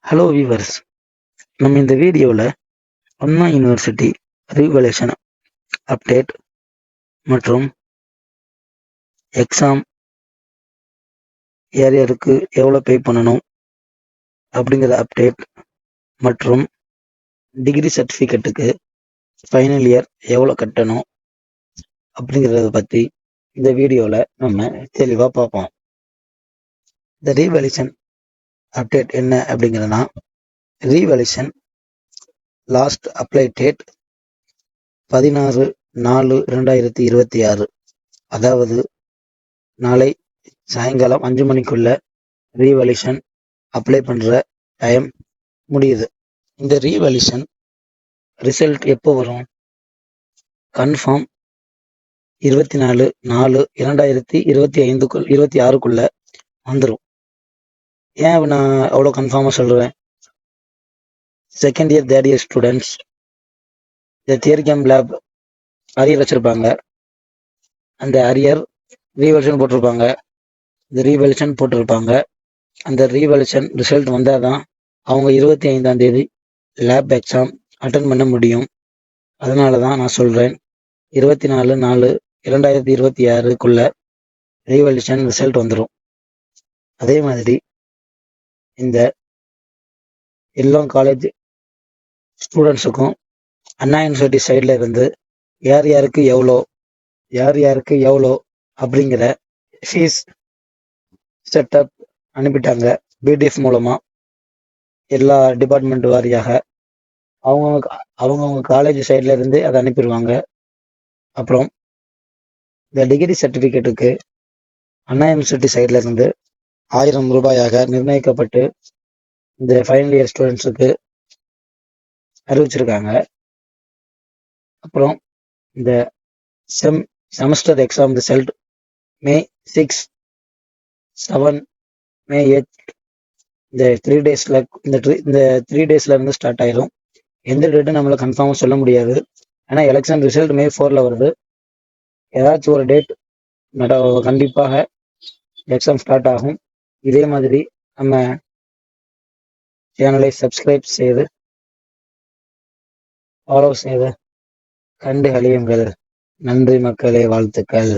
Hello viewers, நம்ம இந்த வீடியோவில் அண்ணா யூனிவர்சிட்டி ரீவல்யூஷன் அப்டேட் மற்றும் எக்ஸாம் ஏரியருக்கு எவ்வளோ பே பண்ணணும் அப்படிங்கிற அப்டேட் மற்றும் டிகிரி சர்டிஃபிகேட்டுக்கு ஃபைனல் இயர் எவ்வளோ கட்டணும் அப்படிங்கிறத பற்றி இந்த வீடியோவில் நம்ம தெளிவாக பார்ப்போம். இந்த ரீவல்யூஷன் அப்டேட் என்ன அப்படிங்கிறதுனா, ரீவல்யூஷன் லாஸ்ட் அப்ளை டேட் 16/4/2026, அதாவது நாளை சாயங்காலம் 5 மணிக்குள்ள ரீவல்யூஷன் அப்ளை பண்ணுற டைம் முடியுது. இந்த ரீவல்யூஷன் ரிசல்ட் எப்போ வரும்? கன்ஃபார்ம் 24/4/2026 வந்துடும். ஏன் நான் அவ்வளோ கன்ஃபார்மாக சொல்கிறேன்? Second year third year students இந்த தியரி கேம்ப் லேப் அரியர் வச்சுருப்பாங்க. அந்த அரியர் ரீவல்யூஷன் போட்டிருப்பாங்க. இந்த ரீவல்யூஷன் போட்டிருப்பாங்க. அந்த ரீவல்யூஷன் ரிசல்ட் வந்தால் தான் அவங்க 25ஆம் தேதி லேப் எக்ஸாம் அட்டன் பண்ண முடியும். அதனால தான் நான் சொல்கிறேன், 24/4/2026 ரீவல்யூஷன் ரிசல்ட் வந்துடும். அதே மாதிரி இந்த எல்லா காலேஜ் ஸ்டூடெண்ட்ஸுக்கும் அண்ணா யூனிவர்சிட்டி சைடில் இருந்து யார் யாருக்கு எவ்வளோ அப்படிங்கிற ஃபீஸ் செட்டப் அனுப்பிட்டாங்க. பிடிஎஃப் மூலமாக எல்லா டிபார்ட்மெண்ட் வாரியாக அவங்கவுங்க காலேஜ் சைடில் இருந்து அதை அனுப்பிடுவாங்க. அப்புறம் இந்த டிகிரி சர்டிஃபிகேட்டுக்கு அண்ணா யூனிவர்சிட்டி சைடில் இருந்து 1000 ரூபாயாக நிர்ணயிக்கப்பட்டு இந்த ஃபைனல் இயர் ஸ்டூடெண்ட்ஸுக்கு அறிவிச்சிருக்காங்க. அப்புறம் இந்த semester exam result May 6, 7, May 8 இந்த 3 டேஸில் இந்த 3 டேஸில் இருந்து ஸ்டார்ட் ஆயிடும். எந்த டேட்டும் நம்மளை கன்ஃபார்மாக சொல்ல முடியாது. ஏன்னா எலெக்ஷன் ரிசல்ட் May 4 வருது. ஏதாச்சும் ஒரு டேட் கண்டிப்பாக எக்ஸாம் ஸ்டார்ட் ஆகும். இதே மாதிரி நம்ம சேனலை சப்ஸ்கிரைப் செய்து ஃபாலோ செய்து கண்டு அழியுங்கள். நன்றி மக்களே, வாழ்த்துக்கள்.